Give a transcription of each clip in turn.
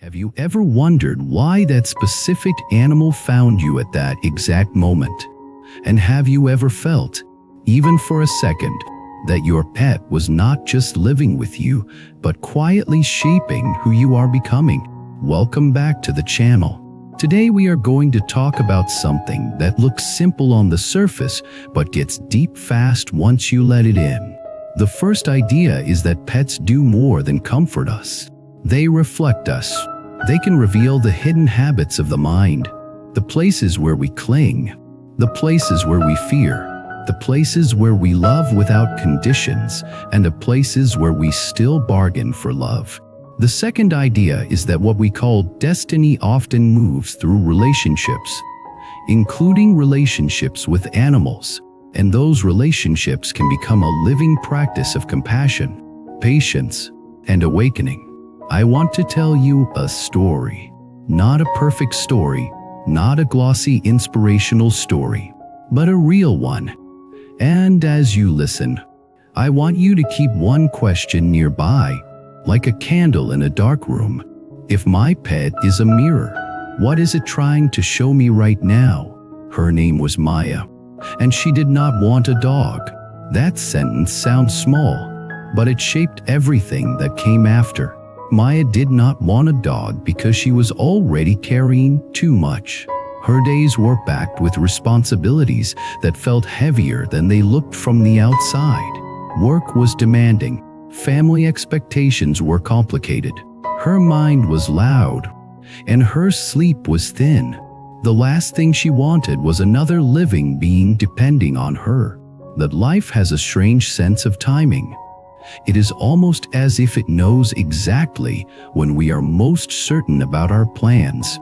Have you ever wondered why that specific animal found you at that exact moment? And have you ever felt, even for a second, that your pet was not just living with you, but quietly shaping who you are becoming? Welcome back to the channel. Today we are going to talk about something that looks simple on the surface, but gets deep fast once you let it in. The first idea is that pets do more than comfort us. They reflect us. They can reveal the hidden habits of the mind, the places where we cling, the places where we fear, the places where we love without conditions, and the places where we still bargain for love. The second idea is that what we call destiny often moves through relationships, including relationships with animals, and those relationships can become a living practice of compassion, patience, and awakening. I want to tell you a story. Not a perfect story, not a glossy inspirational story, but a real one. And as you listen, I want you to keep one question nearby, like a candle in a dark room. If my pet is a mirror, what is it trying to show me right now? Her name was Maya, and she did not want a dog. That sentence sounds small, but it shaped everything that came after. Maya did not want a dog because she was already carrying too much. Her days were packed with responsibilities that felt heavier than they looked from the outside. Work was demanding. Family expectations were complicated. Her mind was loud, and her sleep was thin. The last thing she wanted was another living being depending on her. That life has a strange sense of timing. It is almost as if it knows exactly when we are most certain about our plans,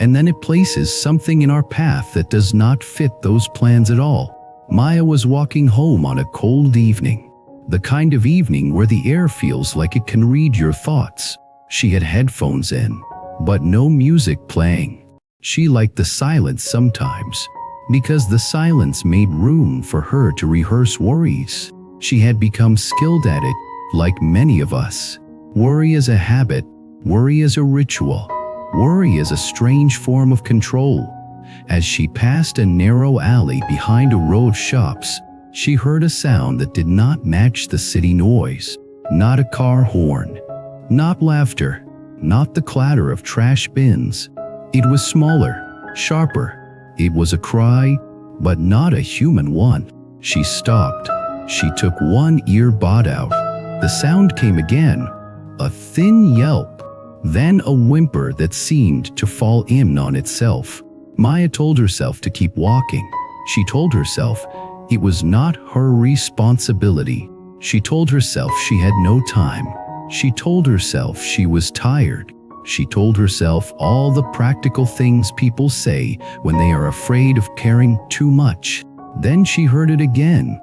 and then it places something in our path that does not fit those plans at all. Maya was walking home on a cold evening, the kind of evening where the air feels like it can read your thoughts. She had headphones in, but no music playing. She liked the silence sometimes, because the silence made room for her to rehearse worries. She had become skilled at it, like many of us. Worry is a habit, worry is a ritual, worry is a strange form of control. As she passed a narrow alley behind a row of shops, she heard a sound that did not match the city noise. Not a car horn, not laughter, not the clatter of trash bins. It was smaller, sharper. It was a cry, but not a human one. She stopped. She took one earbud out. The sound came again, a thin yelp, then a whimper that seemed to fall in on itself. Maya told herself to keep walking. She told herself it was not her responsibility. She told herself she had no time. She told herself she was tired. She told herself all the practical things people say when they are afraid of caring too much. Then she heard it again,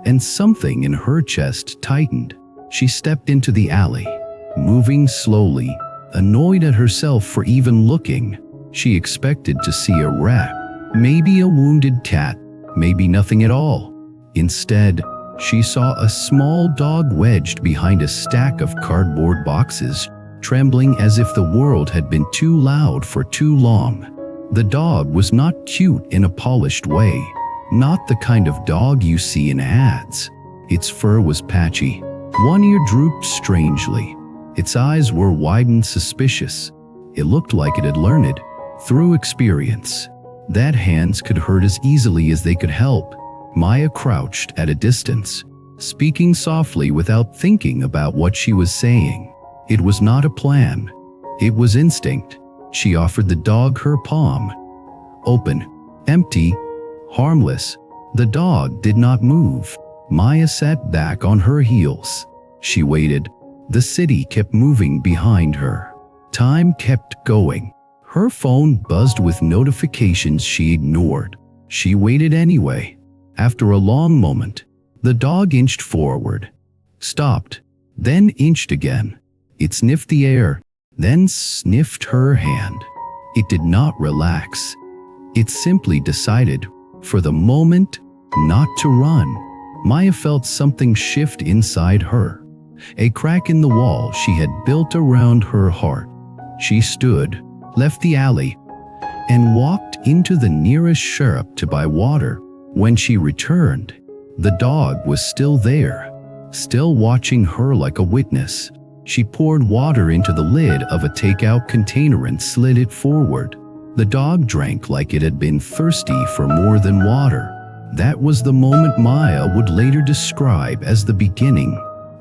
and something in her chest tightened. She stepped into the alley, moving slowly, annoyed at herself for even looking. She expected to see a rat, maybe a wounded cat, maybe nothing at all. Instead, she saw a small dog wedged behind a stack of cardboard boxes, trembling as if the world had been too loud for too long. The dog was not cute in a polished way. Not the kind of dog you see in ads. Its fur was patchy. One ear drooped strangely. Its eyes were wide and suspicious. It looked like it had learned it through experience, that hands could hurt as easily as they could help. Maya crouched at a distance, speaking softly without thinking about what she was saying. It was not a plan. It was instinct. She offered the dog her palm. Open, empty, harmless. The dog did not move. Maya sat back on her heels. She waited. The city kept moving behind her. Time kept going. Her phone buzzed with notifications she ignored. She waited anyway. After a long moment, the dog inched forward, stopped, then inched again. It sniffed the air, then sniffed her hand. It did not relax. It simply decided, for the moment, not to run. Maya felt something shift inside her, a crack in the wall she had built around her heart. She stood, left the alley, and walked into the nearest shop to buy water. When she returned, the dog was still there, still watching her like a witness. She poured water into the lid of a takeout container and slid it forward. The dog drank like it had been thirsty for more than water. That was the moment Maya would later describe as the beginning,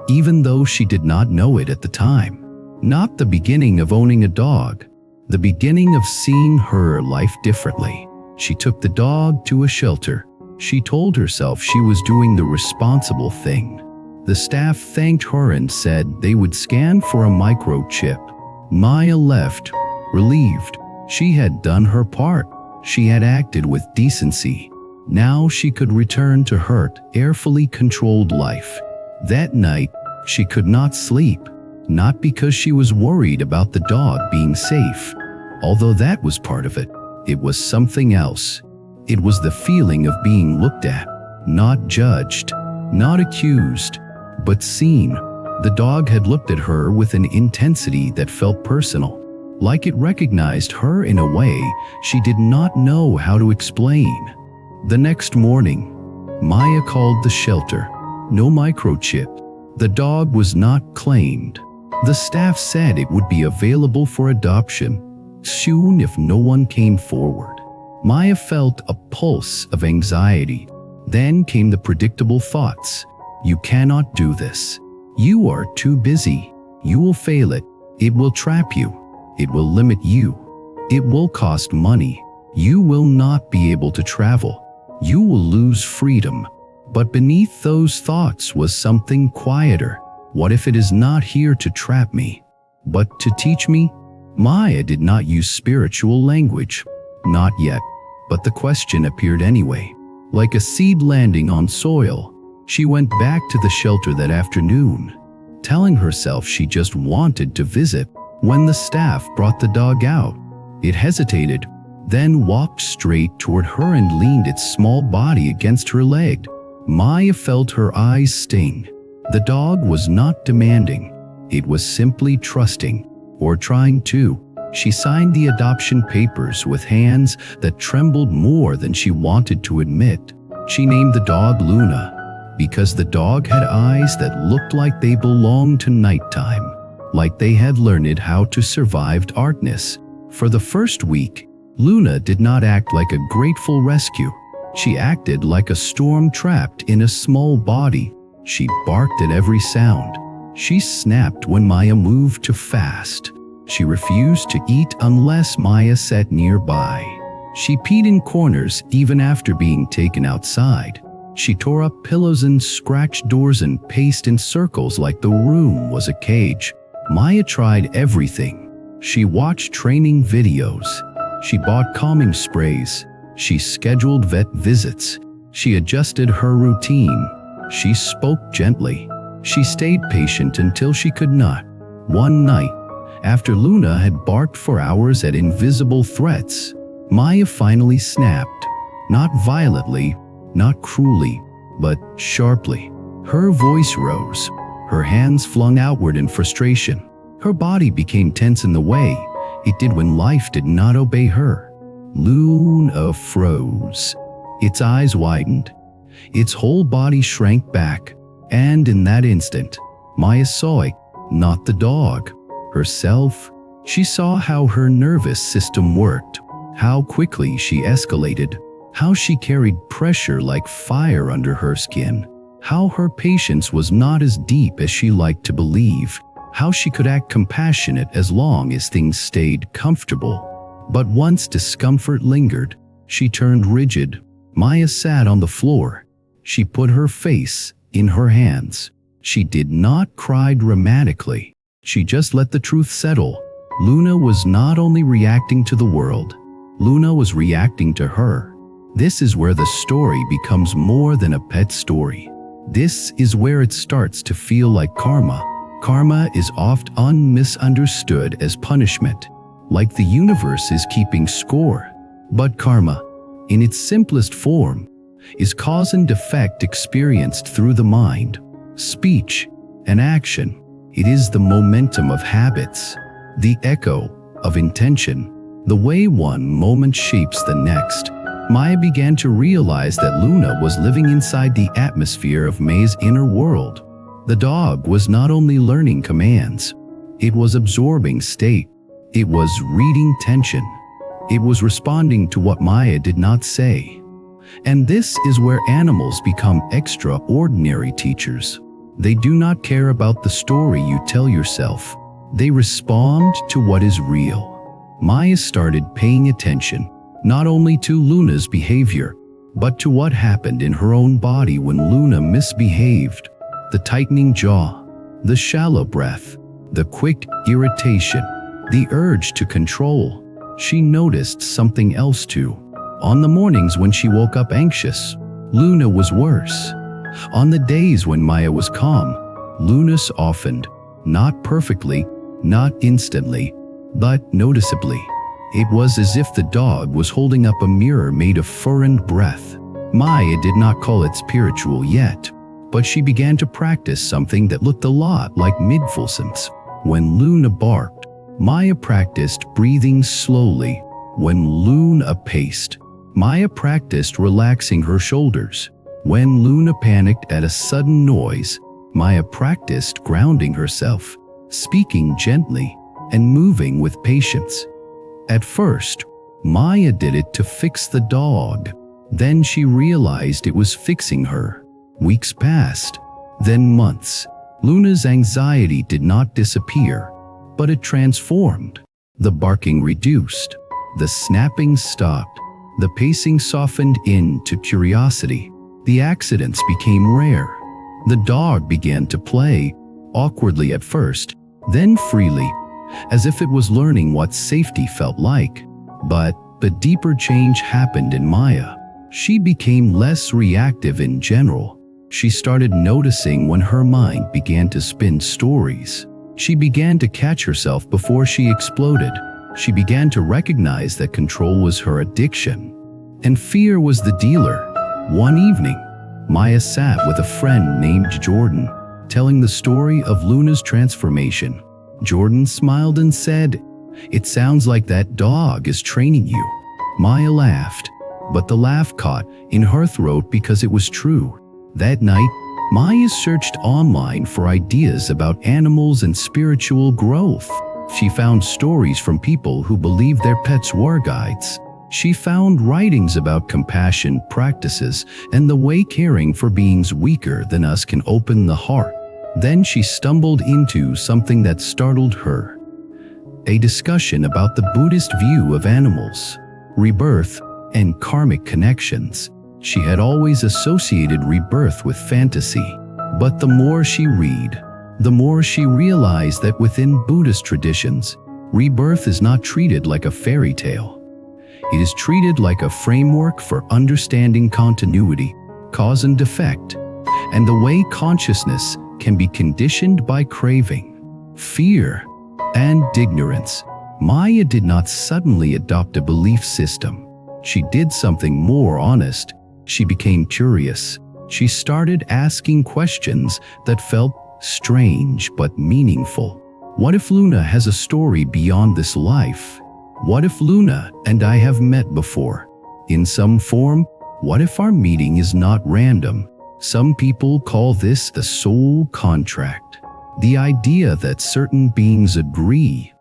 even though she did not know it at the time. Not the beginning of owning a dog, the beginning of seeing her life differently. She took the dog to a shelter. She told herself she was doing the responsible thing. The staff thanked her and said they would scan for a microchip. Maya left, relieved. She had done her part. She had acted with decency. Now she could return to her carefully controlled life. That night, she could not sleep, not because she was worried about the dog being safe, although that was part of it. It was something else. It was the feeling of being looked at, not judged, not accused, but seen. The dog had looked at her with an intensity that felt personal, like it recognized her in a way she did not know how to explain. The next morning, Maya called the shelter. No microchip. The dog was not claimed. The staff said it would be available for adoption soon if no one came forward. Maya felt a pulse of anxiety. Then came the predictable thoughts. You cannot do this. You are too busy. You will fail it. It will trap you. It will limit you. It will cost money. You will not be able to travel. You will lose freedom. But beneath those thoughts was something quieter. What if it is not here to trap me, but to teach me? Maya did not use spiritual language. Not yet. But the question appeared anyway. Like a seed landing on soil, she went back to the shelter that afternoon, telling herself she just wanted to visit. When the staff brought the dog out, it hesitated, then walked straight toward her and leaned its small body against her leg. Maya felt her eyes sting. The dog was not demanding. It was simply trusting, or trying to. She signed the adoption papers with hands that trembled more than she wanted to admit. She named the dog Luna, because the dog had eyes that looked like they belonged to nighttime, like they had learned how to survive darkness. For the first week, Luna did not act like a grateful rescue. She acted like a storm trapped in a small body. She barked at every sound. She snapped when Maya moved too fast. She refused to eat unless Maya sat nearby. She peed in corners even after being taken outside. She tore up pillows and scratched doors and paced in circles like the room was a cage. Maya tried everything. She watched training videos. She bought calming sprays. She scheduled vet visits. She adjusted her routine. She spoke gently. She stayed patient until she could not. One night, after Luna had barked for hours at invisible threats, Maya finally snapped. Not violently, not cruelly, but sharply. Her voice rose. Her hands flung outward in frustration. Her body became tense in the way it did when life did not obey her. Luna froze. Its eyes widened. Its whole body shrank back. And in that instant, Maya saw it, not the dog, herself. She saw how her nervous system worked, how quickly she escalated, how she carried pressure like fire under her skin, how her patience was not as deep as she liked to believe, how she could act compassionate as long as things stayed comfortable. But once discomfort lingered, she turned rigid. Maya sat on the floor. She put her face in her hands. She did not cry dramatically. She just let the truth settle. Luna was not only reacting to the world, Luna was reacting to her. This is where the story becomes more than a pet story. This is where it starts to feel like karma. Karma is often misunderstood as punishment, like the universe is keeping score. But karma, in its simplest form, is cause and effect experienced through the mind, speech, and action. It is the momentum of habits, the echo of intention, the way one moment shapes the next. Maya began to realize that Luna was living inside the atmosphere of Maya's inner world. The dog was not only learning commands, it was absorbing state. It was reading tension. It was responding to what Maya did not say. And this is where animals become extraordinary teachers. They do not care about the story you tell yourself. They respond to what is real. Maya started paying attention not only to Luna's behavior, but to what happened in her own body when Luna misbehaved. The tightening jaw, the shallow breath, the quick irritation, the urge to control. She noticed something else too. On the mornings when she woke up anxious, Luna was worse. On the days when Maya was calm, Luna softened, not perfectly, not instantly, but noticeably. It was as if the dog was holding up a mirror made of fur and breath. Maya did not call it spiritual yet, but she began to practice something that looked a lot like mindfulness. When Luna barked, Maya practiced breathing slowly. When Luna paced, Maya practiced relaxing her shoulders. When Luna panicked at a sudden noise, Maya practiced grounding herself, speaking gently, and moving with patience. At first, Maya did it to fix the dog. Then she realized it was fixing her. Weeks passed, then months. Luna's anxiety did not disappear, but it transformed. The barking reduced, the snapping stopped, the pacing softened into curiosity. The accidents became rare. The dog began to play, awkwardly at first, then freely, as if it was learning what safety felt like. But deeper change happened in Maya. She became less reactive in general. She started noticing when her mind began to spin stories. She began to catch herself before she exploded. She began to recognize that control was her addiction, and fear was the dealer. One evening, Maya sat with a friend named Jordan, telling the story of Luna's transformation. Jordan smiled and said, "It sounds like that dog is training you." Maya laughed, but the laugh caught in her throat because it was true. That night, Maya searched online for ideas about animals and spiritual growth. She found stories from people who believed their pets were guides. She found writings about compassion practices and the way caring for beings weaker than us can open the heart. Then she stumbled into something that startled her. A discussion about the Buddhist view of animals, rebirth, and karmic connections. She had always associated rebirth with fantasy, but the more she read, the more she realized that within Buddhist traditions, rebirth is not treated like a fairy tale. It is treated like a framework for understanding continuity, cause and effect, and the way consciousness can be conditioned by craving, fear, and ignorance. Maya did not suddenly adopt a belief system. She did something more honest. She became curious. She started asking questions that felt strange but meaningful. What if Luna has a story beyond this life? What if Luna and I have met before? In some form, what if our meeting is not random? Some people call this the soul contract. The idea that certain beings agree,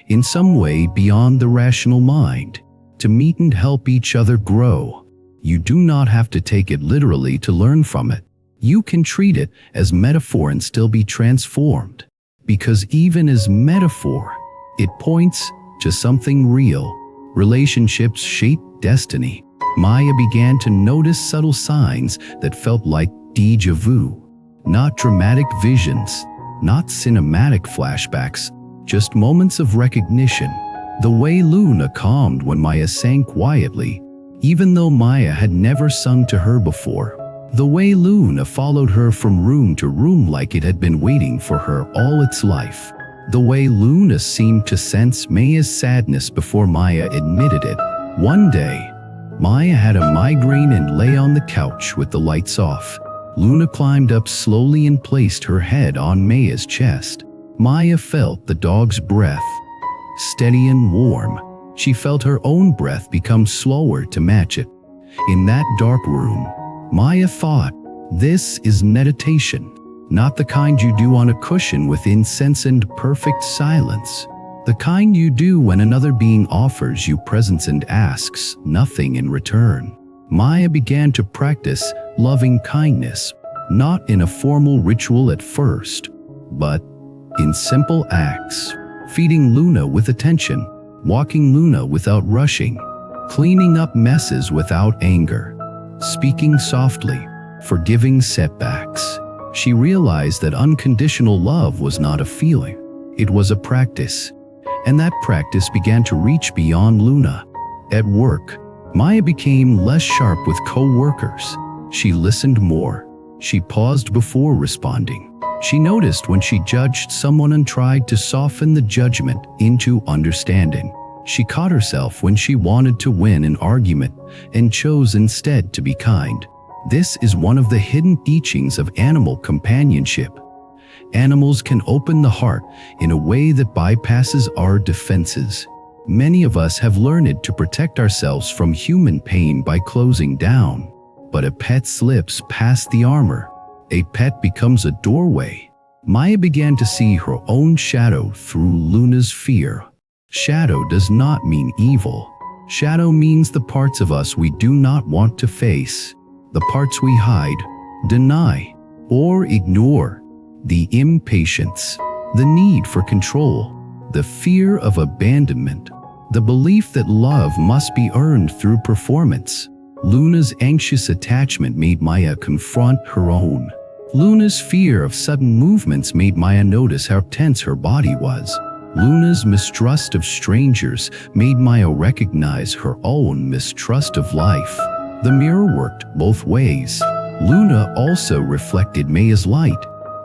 in some way beyond the rational mind, to meet and help each other grow. You do not have to take it literally to learn from it. You can treat it as metaphor and still be transformed. Because even as metaphor, it points to something real. Relationships shape destiny. Maya began to notice subtle signs that felt like déjà vu. Not dramatic visions, not cinematic flashbacks, just moments of recognition. The way Luna calmed when Maya sang quietly, even though Maya had never sung to her before. The way Luna followed her from room to room like it had been waiting for her all its life. The way Luna seemed to sense Maya's sadness before Maya admitted it. One day, Maya had a migraine and lay on the couch with the lights off. Luna climbed up slowly and placed her head on Maya's chest. Maya felt the dog's breath, steady and warm. She felt her own breath become slower to match it. In that dark room, Maya thought, this is meditation, not the kind you do on a cushion with incense and perfect silence. The kind you do when another being offers you presents and asks nothing in return. Maya began to practice loving kindness, not in a formal ritual at first, but in simple acts. Feeding Luna with attention, walking Luna without rushing, cleaning up messes without anger, speaking softly, forgiving setbacks. She realized that unconditional love was not a feeling, it was a practice. And that practice began to reach beyond Luna. At work, Maya became less sharp with co-workers. She listened more. She paused before responding. She noticed when she judged someone and tried to soften the judgment into understanding. She caught herself when she wanted to win an argument and chose instead to be kind. This is one of the hidden teachings of animal companionship. Animals can open the heart in a way that bypasses our defenses. Many of us have learned to protect ourselves from human pain by closing down. But a pet slips past the armor. A pet becomes a doorway. Maya began to see her own shadow through Luna's fear. Shadow does not mean evil. Shadow means the parts of us we do not want to face, the parts we hide, deny, or ignore. The impatience, the need for control, the fear of abandonment, the belief that love must be earned through performance. Luna's anxious attachment made Maya confront her own. Luna's fear of sudden movements made Maya notice how tense her body was. Luna's mistrust of strangers made Maya recognize her own mistrust of life. The mirror worked both ways. Luna also reflected Maya's light.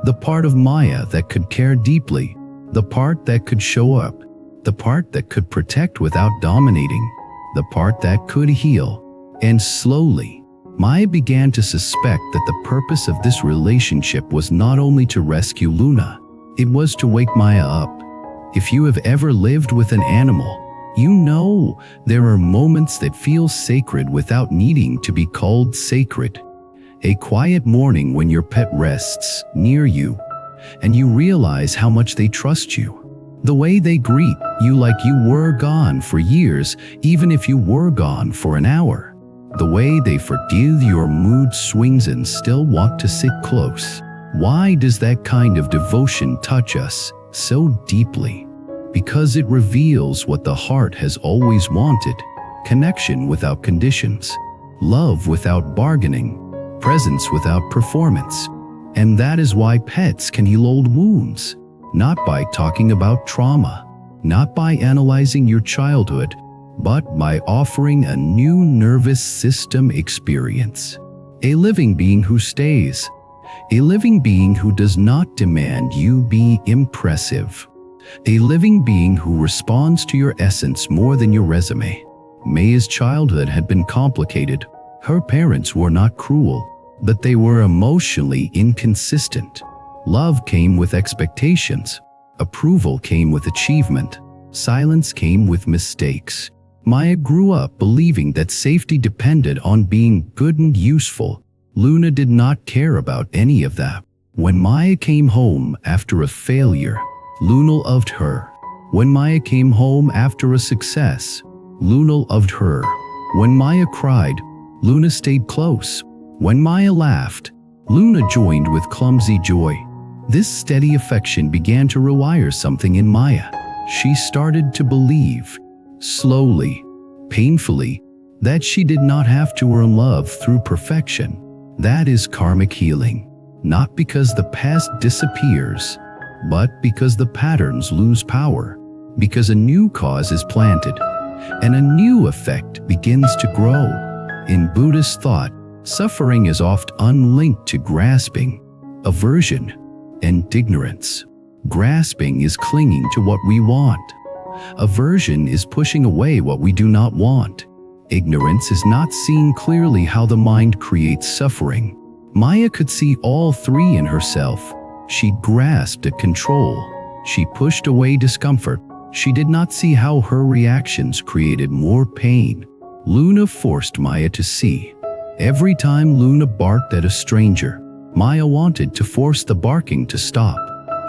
The part of Maya that could care deeply, the part that could show up, the part that could protect without dominating, the part that could heal. And slowly, Maya began to suspect that the purpose of this relationship was not only to rescue Luna, it was to wake Maya up. If you have ever lived with an animal, you know there are moments that feel sacred without needing to be called sacred. A quiet morning when your pet rests near you, and you realize how much they trust you. The way they greet you like you were gone for years, even if you were gone for an hour. The way they forgive your mood swings and still want to sit close. Why does that kind of devotion touch us so deeply? Because it reveals what the heart has always wanted: connection without conditions, love without bargaining, presence without performance. And that is why pets can heal old wounds, not by talking about trauma, not by analyzing your childhood, but by offering a new nervous system experience. A living being who stays, a living being who does not demand you be impressive, a living being who responds to your essence more than your resume. Maya's childhood had been complicated. Her parents were not cruel, but they were emotionally inconsistent. Love came with expectations. Approval came with achievement. Silence came with mistakes. Maya grew up believing that safety depended on being good and useful. Luna did not care about any of that. When Maya came home after a failure, Luna loved her. When Maya came home after a success, Luna loved her. When Maya cried, Luna stayed close. When Maya laughed, Luna joined with clumsy joy. This steady affection began to rewire something in Maya. She started to believe, slowly, painfully, that she did not have to earn love through perfection. That is karmic healing, not because the past disappears, but because the patterns lose power, because a new cause is planted, and a new effect begins to grow. In Buddhist thought, suffering is oft unlinked to grasping, aversion, and ignorance. Grasping is clinging to what we want. Aversion is pushing away what we do not want. Ignorance is not seeing clearly how the mind creates suffering. Maya could see all three in herself. She grasped at control. She pushed away discomfort. She did not see how her reactions created more pain. Luna forced Maya to see. Every time Luna barked at a stranger, Maya wanted to force the barking to stop.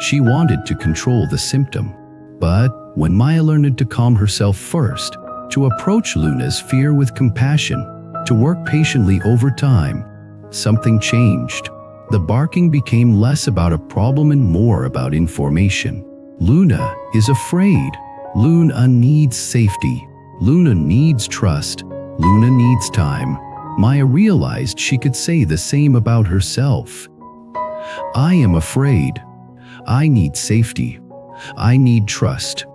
She wanted to control the symptom. But when Maya learned to calm herself first, to approach Luna's fear with compassion, to work patiently over time, something changed. The barking became less about a problem and more about information. Luna is afraid. Luna needs safety. Luna needs trust. Luna needs time. Maya realized she could say the same about herself. I am afraid. I need safety. I need trust.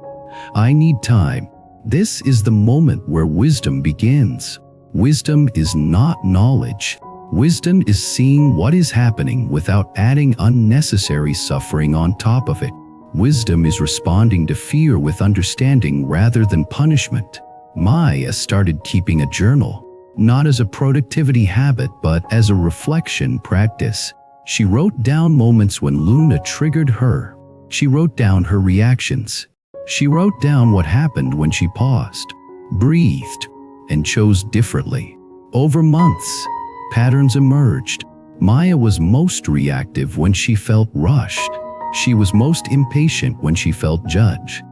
I need time. This is the moment where wisdom begins. Wisdom is not knowledge. Wisdom is seeing what is happening without adding unnecessary suffering on top of it. Wisdom is responding to fear with understanding rather than punishment. Maya started keeping a journal, not as a productivity habit but as a reflection practice. She wrote down moments when Luna triggered her. She wrote down her reactions. She wrote down what happened when she paused, breathed, and chose differently. Over months, patterns emerged. Maya was most reactive when she felt rushed. She was most impatient when she felt judged.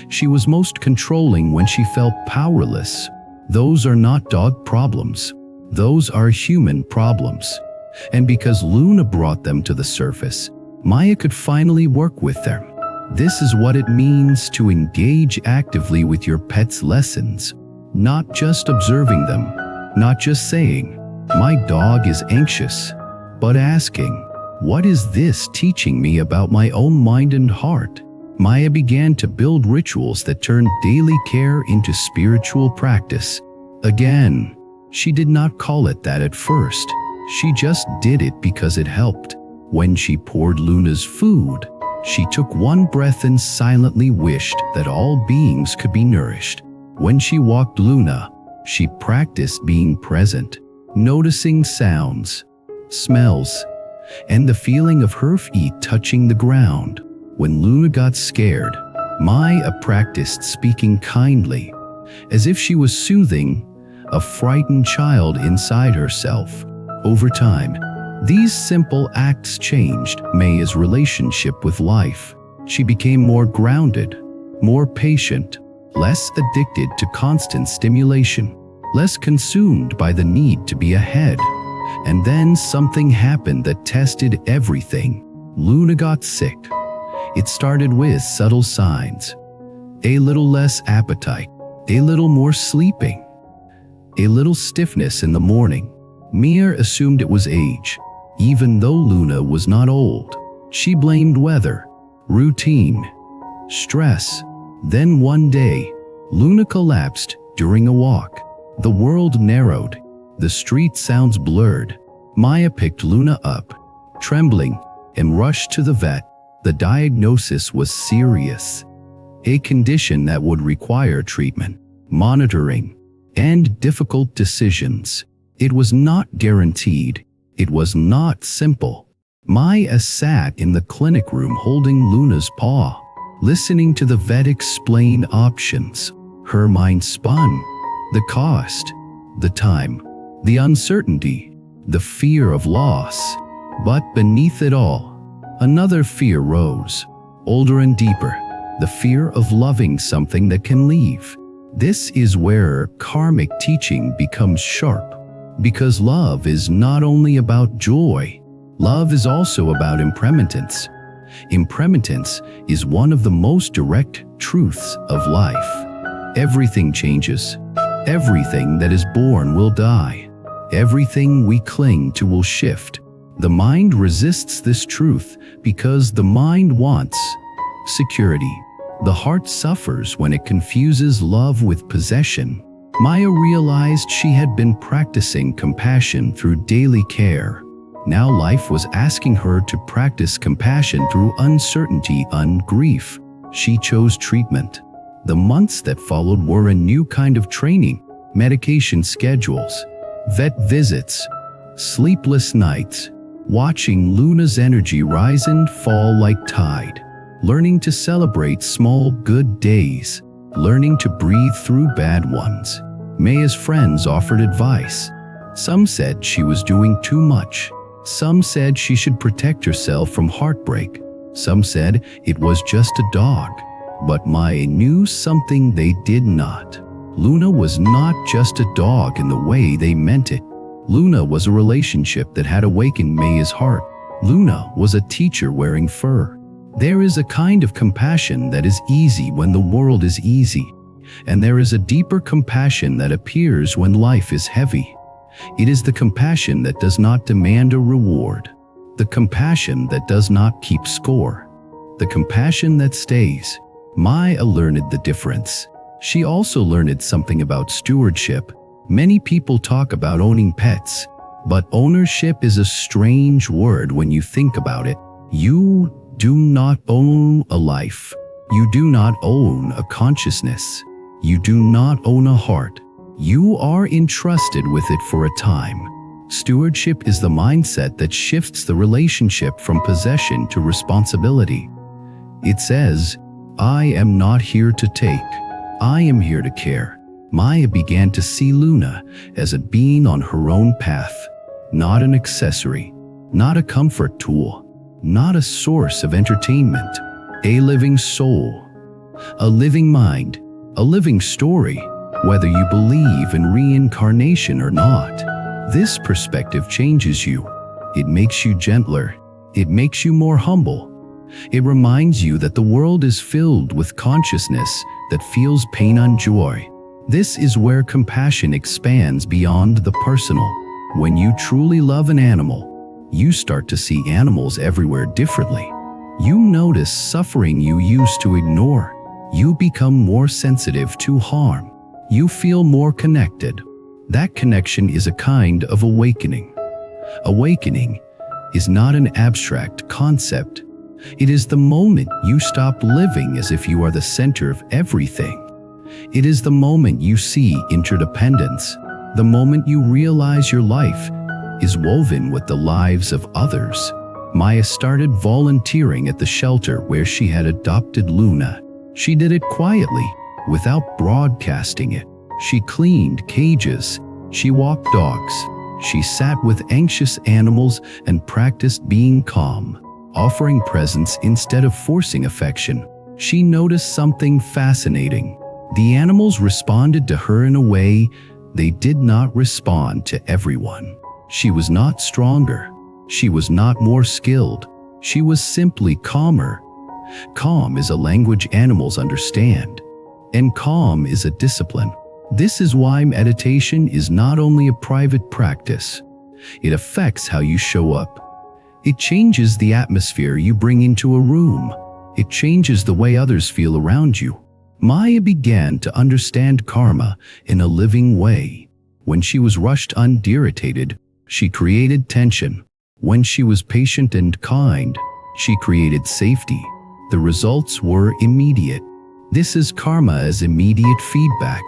She was most controlling when she felt powerless. Those are not dog problems. Those are human problems. And because Luna brought them to the surface, Maya could finally work with them. This is what it means to engage actively with your pet's lessons. Not just observing them, not just saying, "My dog is anxious," but asking, "What is this teaching me about my own mind and heart?" Maya began to build rituals that turned daily care into spiritual practice. Again, she did not call it that at first. She just did it because it helped. When she poured Luna's food, she took one breath and silently wished that all beings could be nourished. When she walked Luna, she practiced being present, noticing sounds, smells, and the feeling of her feet touching the ground. When Luna got scared, Maya practiced speaking kindly, as if she was soothing a frightened child inside herself. Over time, these simple acts changed Maya's relationship with life. She became more grounded, more patient, less addicted to constant stimulation, less consumed by the need to be ahead. And then something happened that tested everything. Luna got sick. It started with subtle signs. A little less appetite, a little more sleeping, a little stiffness in the morning. Mia assumed it was age, even though Luna was not old. She blamed weather, routine, stress. Then one day, Luna collapsed during a walk. The world narrowed. The street sounds blurred. Maya picked Luna up, trembling, and rushed to the vet. The diagnosis was serious. A condition that would require treatment, monitoring, and difficult decisions. It was not guaranteed. It was not simple. Maya sat in the clinic room holding Luna's paw, listening to the vet explain options. Her mind spun. The cost, the time, the uncertainty, the fear of loss. But beneath it all, another fear rose, older and deeper, the fear of loving something that can leave. This is where karmic teaching becomes sharp, because love is not only about joy, love is also about impermanence. Impermanence is one of the most direct truths of life. Everything changes. Everything that is born will die. Everything we cling to will shift. The mind resists this truth because the mind wants security. The heart suffers when it confuses love with possession. Maya realized she had been practicing compassion through daily care. Now life was asking her to practice compassion through uncertainty and grief. She chose treatment. The months that followed were a new kind of training: medication schedules, vet visits, sleepless nights, watching Luna's energy rise and fall like tide. learning to celebrate small good days, learning to breathe through bad ones. Maya's friends offered advice. Some said she was doing too much. Some said she should protect herself from heartbreak. Some said it was just a dog. But Maya knew something they did not. Luna was not just a dog in the way they meant it. Luna was a relationship that had awakened Maya's heart. Luna was a teacher wearing fur. There is a kind of compassion that is easy when the world is easy, and there is a deeper compassion that appears when life is heavy. It is the compassion that does not demand a reward, the compassion that does not keep score, the compassion that stays. Maya learned the difference. She also learned something about stewardship. Many people talk about owning pets, but ownership is a strange word when you think about it. You do not own a life. You do not own a consciousness. You do not own a heart. You are entrusted with it for a time. Stewardship is the mindset that shifts the relationship from possession to responsibility. It says, I am not here to take. I am here to care. Maya began to see Luna as a being on her own path, not an accessory, not a comfort tool, not a source of entertainment, a living soul, a living mind, a living story, whether you believe in reincarnation or not. This perspective changes you. It makes you gentler. It makes you more humble. It reminds you that the world is filled with consciousness that feels pain and joy. This is where compassion expands beyond the personal. When you truly love an animal, you start to see animals everywhere differently. You notice suffering you used to ignore. You become more sensitive to harm. You feel more connected. That connection is a kind of awakening. Awakening is not an abstract concept. It is the moment you stop living as if you are the center of everything. It is the moment you see interdependence, the moment you realize your life is woven with the lives of others. Maya started volunteering at the shelter where she had adopted Luna. She did it quietly, without broadcasting it. She cleaned cages. She walked dogs. She sat with anxious animals and practiced being calm, offering presence instead of forcing affection. She noticed something fascinating. The animals responded to her in a way they did not respond to everyone. She was not stronger. She was not more skilled. She was simply calmer. Calm is a language animals understand, and calm is a discipline. This is why meditation is not only a private practice. It affects how you show up. It changes the atmosphere you bring into a room. It changes the way others feel around you. Maya began to understand karma in a living way. When she was rushed and irritated, she created tension. When she was patient and kind, she created safety. The results were immediate. This is karma as immediate feedback,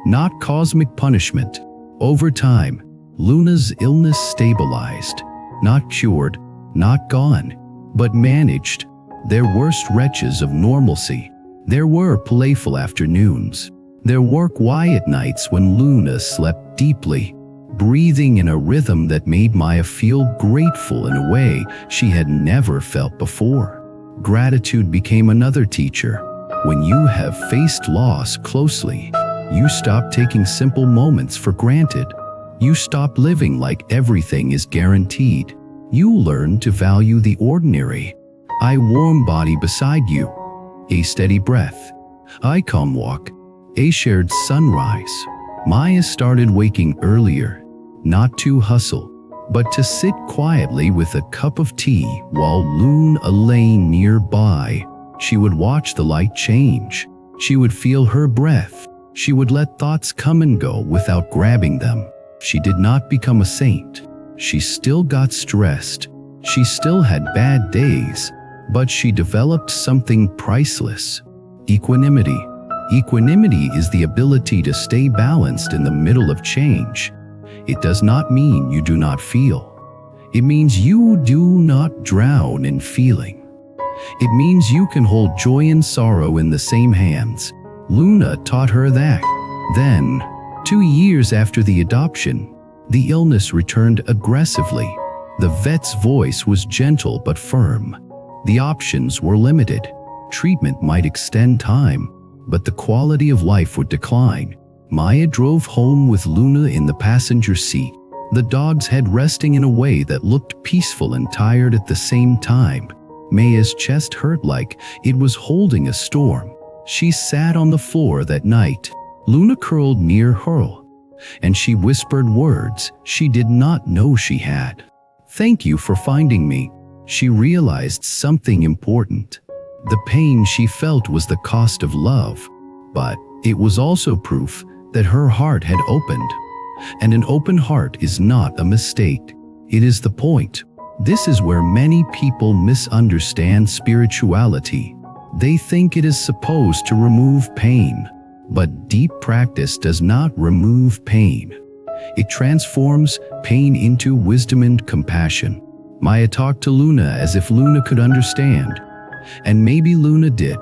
not cosmic punishment. Over time, Luna's illness stabilized, not cured, not gone, but managed. There were stretches of normalcy. There were playful afternoons. There were quiet nights when Luna slept deeply, breathing in a rhythm that made Maya feel grateful in a way she had never felt before. Gratitude became another teacher. When you have faced loss closely, you stop taking simple moments for granted. You stop living like everything is guaranteed. You learn to value the ordinary. A warm body beside you, a steady breath, a calm walk, a shared sunrise. Maya started waking earlier, not to hustle, but to sit quietly with a cup of tea while Luna lay nearby. She would watch the light change. She would feel her breath. She would let thoughts come and go without grabbing them. She did not become a saint. She still got stressed. She still had bad days, but she developed something priceless: equanimity. Equanimity is the ability to stay balanced in the middle of change. It does not mean you do not feel. It means you do not drown in feeling. It means you can hold joy and sorrow in the same hands. Luna taught her that. Then, 2 years after the adoption, the illness returned aggressively. The vet's voice was gentle but firm. The options were limited. Treatment might extend time, but the quality of life would decline. Maya drove home with Luna in the passenger seat, the dog's head resting in a way that looked peaceful and tired at the same time. Maya's chest hurt like it was holding a storm. She sat on the floor that night. Luna curled near her, and she whispered words she did not know she had. "Thank you for finding me." She realized something important. The pain she felt was the cost of love, but it was also proof that her heart had opened. And an open heart is not a mistake. It is the point. This is where many people misunderstand spirituality. They think it is supposed to remove pain, but deep practice does not remove pain. It transforms pain into wisdom and compassion. Maya talked to Luna as if Luna could understand. And maybe Luna did,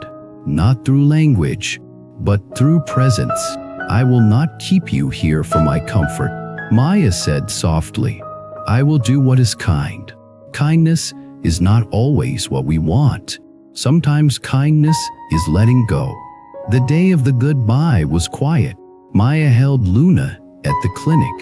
not through language, but through presence. "I will not keep you here for my comfort," Maya said softly. "I will do what is kind." Kindness is not always what we want. Sometimes kindness is letting go. The day of the goodbye was quiet. Maya held Luna at the clinic,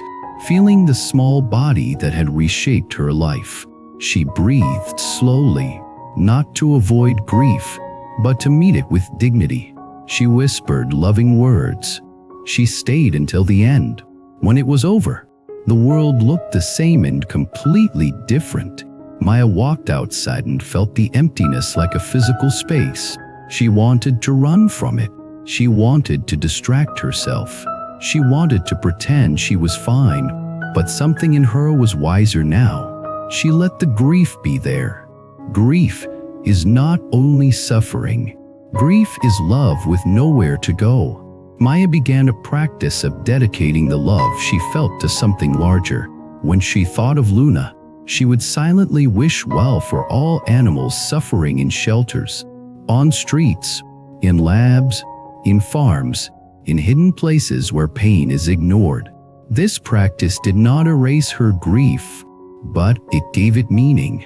feeling the small body that had reshaped her life. She breathed slowly, not to avoid grief, but to meet it with dignity. She whispered loving words. She stayed until the end. When it was over, the world looked the same and completely different. Maya walked outside and felt the emptiness like a physical space. She wanted to run from it. She wanted to distract herself. She wanted to pretend she was fine, but something in her was wiser now. She let the grief be there. Grief is not only suffering. Grief is love with nowhere to go. Maya began a practice of dedicating the love she felt to something larger. When she thought of Luna, she would silently wish well for all animals suffering in shelters, on streets, in labs, in farms, in hidden places where pain is ignored. This practice did not erase her grief, but it gave it meaning.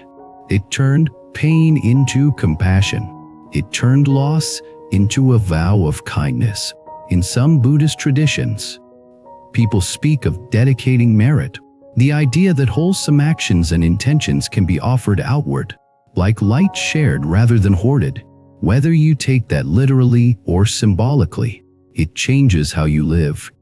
It turned pain into compassion. It turned loss into a vow of kindness. In some Buddhist traditions, people speak of dedicating merit, the idea that wholesome actions and intentions can be offered outward, like light shared rather than hoarded. Whether you take that literally or symbolically, it changes how you live.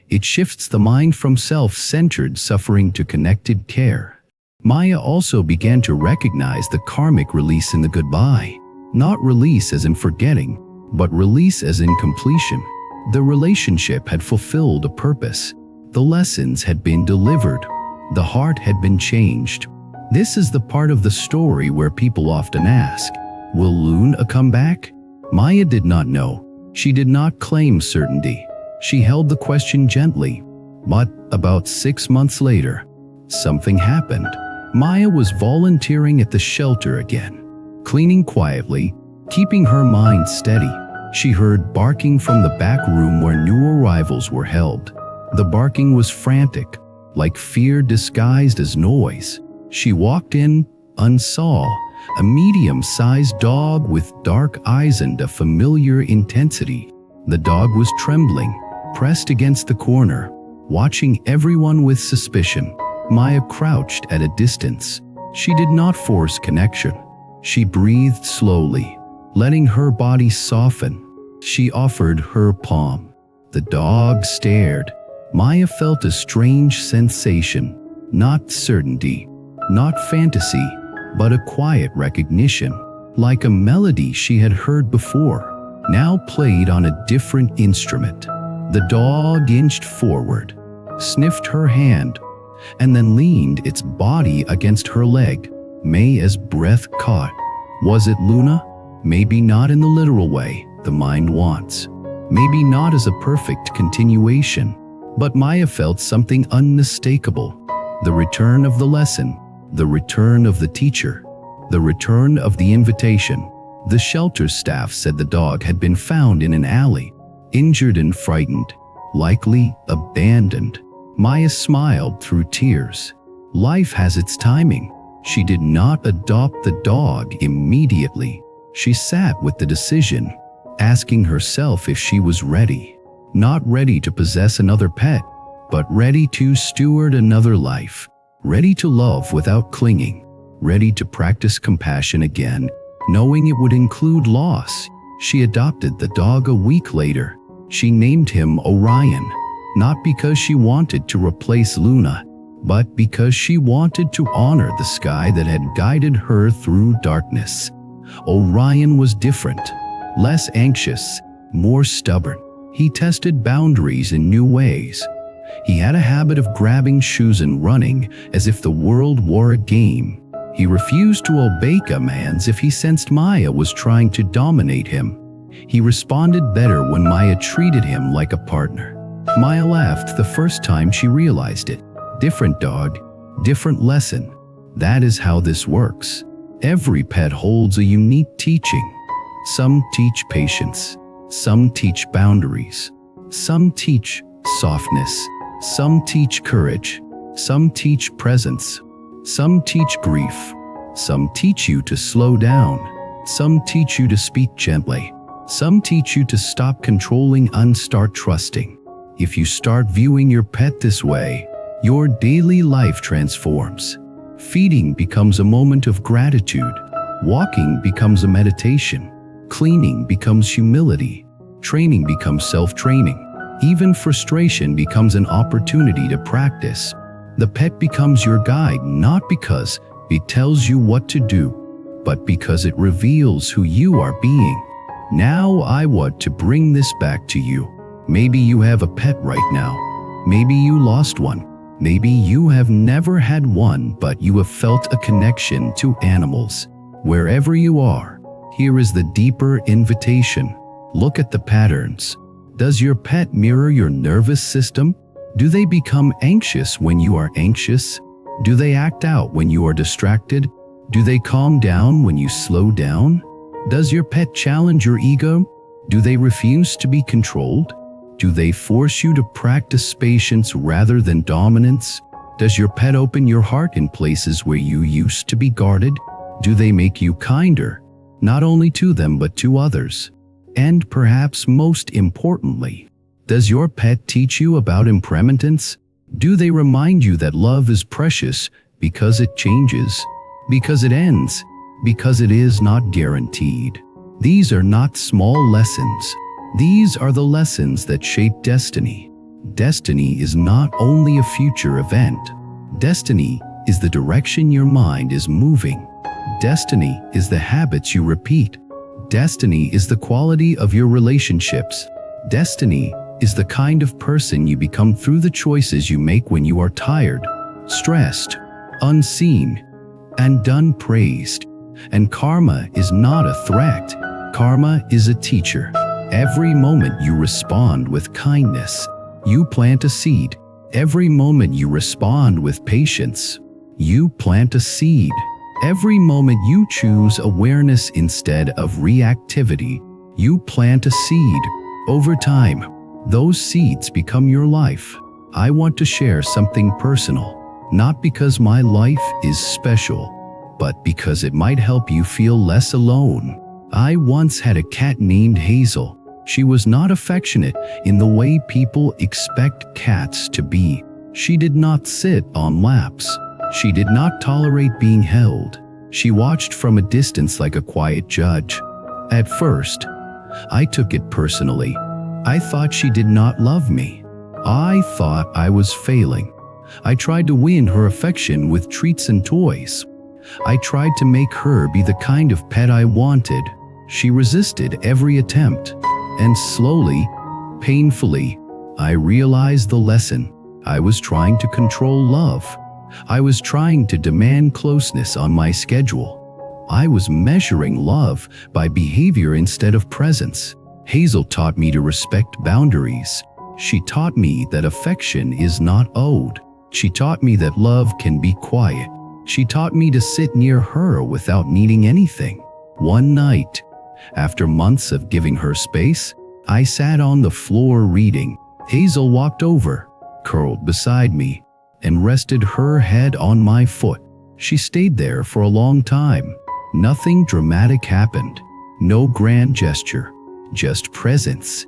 It shifts the mind from self-centered suffering to connected care. Maya also began to recognize the karmic release in the goodbye. Not release as in forgetting, but release as in completion. The relationship had fulfilled a purpose. The lessons had been delivered. The heart had been changed. This is the part of the story where people often ask, "Will Luna come back?" Maya did not know. She did not claim certainty. She held the question gently. But about 6 months later, something happened. Maya was volunteering at the shelter again, cleaning quietly, keeping her mind steady. She heard barking from the back room where new arrivals were held. The barking was frantic, like fear disguised as noise. She walked in and saw a medium-sized dog with dark eyes and a familiar intensity. The dog was trembling, pressed against the corner, watching everyone with suspicion. Maya crouched at a distance. She did not force connection. She breathed slowly, letting her body soften. She offered her palm. The dog stared. Maya felt a strange sensation, not certainty, not fantasy, but a quiet recognition, like a melody she had heard before, now played on a different instrument. The dog inched forward, sniffed her hand, and then leaned its body against her leg. Maya's breath caught. Was it Luna? Maybe not in the literal way the mind wants. Maybe not as a perfect continuation. But Maya felt something unmistakable. The return of the lesson, the return of the teacher, the return of the invitation. The shelter staff said the dog had been found in an alley, injured and frightened, likely abandoned. Maya smiled through tears. Life has its timing. She did not adopt the dog immediately. She sat with the decision, asking herself if she was ready. Not ready to possess another pet, but ready to steward another life. Ready to love without clinging. Ready to practice compassion again, knowing it would include loss. She adopted the dog a week later. She named him Orion, not because she wanted to replace Luna, but because she wanted to honor the sky that had guided her through darkness. Orion was different, less anxious, more stubborn. He tested boundaries in new ways. He had a habit of grabbing shoes and running as if the world were a game. He refused to obey commands if he sensed Maya was trying to dominate him. He responded better when Maya treated him like a partner. Maya laughed the first time she realized it. Different dog, different lesson. That is how this works. Every pet holds a unique teaching. Some teach patience. Some teach boundaries. Some teach softness. Some teach courage. Some teach presence. Some teach grief. Some teach you to slow down. Some teach you to speak gently. Some teach you to stop controlling and start trusting. If you start viewing your pet this way, your daily life transforms. Feeding becomes a moment of gratitude. Walking becomes a meditation. Cleaning becomes humility. Training becomes self-training. Even frustration becomes an opportunity to practice. The pet becomes your guide not because it tells you what to do, but because it reveals who you are being. Now I want to bring this back to you. Maybe you have a pet right now. Maybe you lost one. Maybe you have never had one, but you have felt a connection to animals. Wherever you are, here is the deeper invitation. Look at the patterns. Does your pet mirror your nervous system? Do they become anxious when you are anxious? Do they act out when you are distracted? Do they calm down when you slow down? Does your pet challenge your ego? Do they refuse to be controlled? Do they force you to practice patience rather than dominance? Does your pet open your heart in places where you used to be guarded? Do they make you kinder, not only to them but to others? And perhaps most importantly, does your pet teach you about impermanence? Do they remind you that love is precious because it changes, because it ends, because it is not guaranteed? These are not small lessons. These are the lessons that shape destiny. Destiny is not only a future event. Destiny is the direction your mind is moving. Destiny is the habits you repeat. Destiny is the quality of your relationships. Destiny is the kind of person you become through the choices you make when you are tired, stressed, unseen, and unpraised. And karma is not a threat. Karma is a teacher. Every moment you respond with kindness, you plant a seed. Every moment you respond with patience, you plant a seed. Every moment you choose awareness instead of reactivity, you plant a seed. Over time, those seeds become your life. I want to share something personal, not because my life is special, but because it might help you feel less alone. I once had a cat named Hazel. She was not affectionate in the way people expect cats to be. She did not sit on laps. She did not tolerate being held. She watched from a distance like a quiet judge. At first, I took it personally. I thought she did not love me. I thought I was failing. I tried to win her affection with treats and toys. I tried to make her be the kind of pet I wanted. She resisted every attempt. And slowly, painfully, I realized the lesson. I was trying to control love. I was trying to demand closeness on my schedule. I was measuring love by behavior instead of presence. Hazel taught me to respect boundaries. She taught me that affection is not owed. She taught me that love can be quiet. She taught me to sit near her without needing anything. One night, After months of giving her space, I sat on the floor reading. Hazel walked over, curled beside me, and rested her head on my foot. She stayed there for a long time. Nothing dramatic happened. No grand gesture, just presence.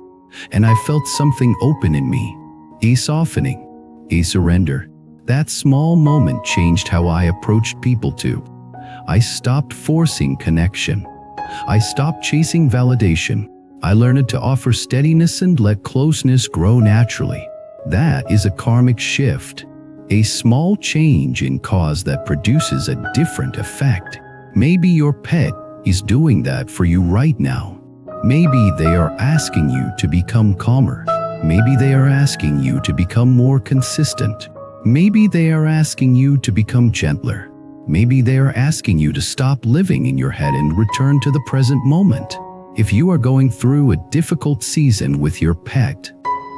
And I felt something open in me. A softening, a surrender. That small moment changed how I approached people too. I stopped forcing connection. I stopped chasing validation. I learned to offer steadiness and let closeness grow naturally. That is a karmic shift. A small change in cause that produces a different effect. Maybe your pet is doing that for you right now. Maybe they are asking you to become calmer. Maybe they are asking you to become more consistent. Maybe they are asking you to become gentler. Maybe they are asking you to stop living in your head and return to the present moment. If you are going through a difficult season with your pet,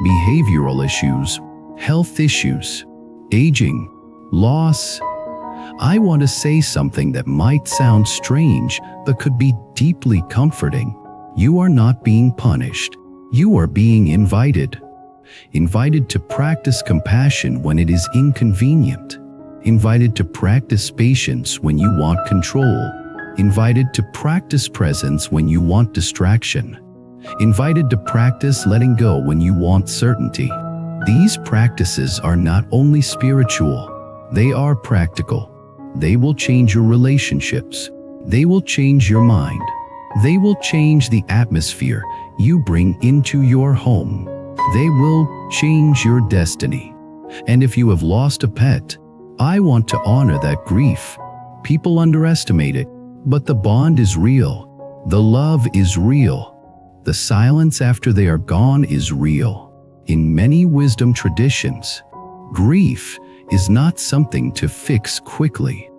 behavioral issues, health issues, aging, loss, I want to say something that might sound strange but could be deeply comforting. You are not being punished. You are being invited. Invited to practice compassion when it is inconvenient. Invited to practice patience when you want control. Invited to practice presence when you want distraction. Invited to practice letting go when you want certainty. These practices are not only spiritual, they are practical. They will change your relationships. They will change your mind. They will change the atmosphere you bring into your home. They will change your destiny. And if you have lost a pet, I want to honor that grief. People underestimate it, but the bond is real. The love is real. The silence after they are gone is real. In many wisdom traditions, grief is not something to fix quickly.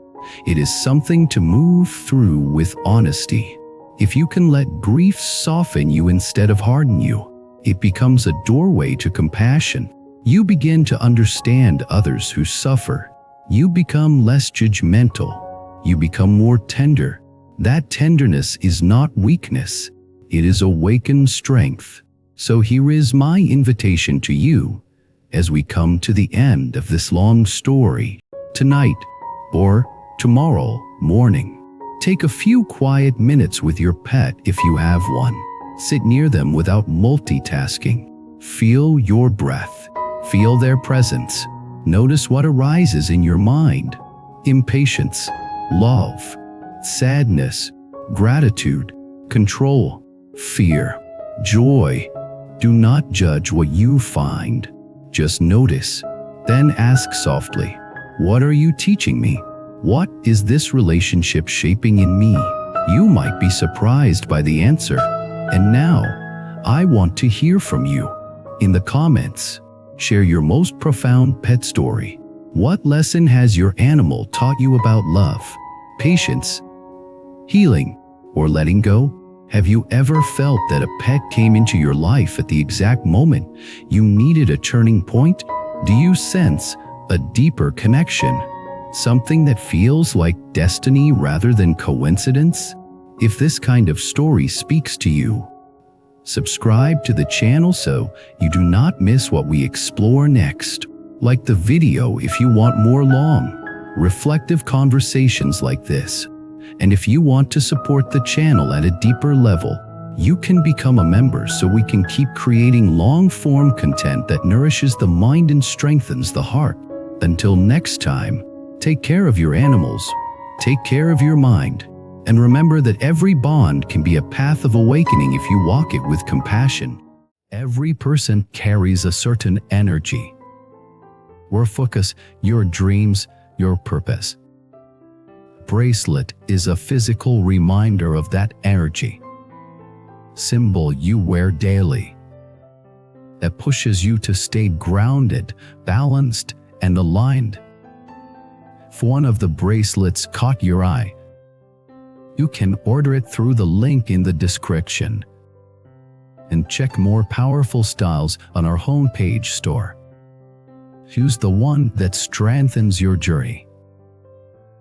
It is something to move through with honesty. If you can let grief soften you instead of harden you, it becomes a doorway to compassion. You begin to understand others who suffer. You become less judgmental. You become more tender. That tenderness is not weakness. It is awakened strength. So here is my invitation to you as we come to the end of this long story. Tonight or tomorrow morning, take a few quiet minutes with your pet if you have one. Sit near them without multitasking. Feel your breath. Feel their presence. Notice what arises in your mind. Impatience, love, sadness, gratitude, control, fear, joy. Do not judge what you find. Just notice. Then ask softly, what are you teaching me? What is this relationship shaping in me? You might be surprised by the answer. And now, I want to hear from you. In the comments, share your most profound pet story. What lesson has your animal taught you about love, patience, healing, or letting go? Have you ever felt that a pet came into your life at the exact moment you needed a turning point? Do you sense a deeper connection? Something that feels like destiny rather than coincidence? If this kind of story speaks to you, subscribe to the channel so you do not miss what we explore next. Like the video if you want more long, reflective conversations like this. And if you want to support the channel at a deeper level, you can become a member so we can keep creating long-form content that nourishes the mind and strengthens the heart. Until next time, take care of your animals, take care of your mind, and remember that every bond can be a path of awakening if you walk it with compassion. Every person carries a certain energy. Your focus, your dreams, your purpose. Bracelet is a physical reminder of that energy. Symbol you wear daily that pushes you to stay grounded, balanced, and aligned. If one of the bracelets caught your eye, you can order it through the link in the description and check more powerful styles on our homepage store. Choose the one that strengthens your journey.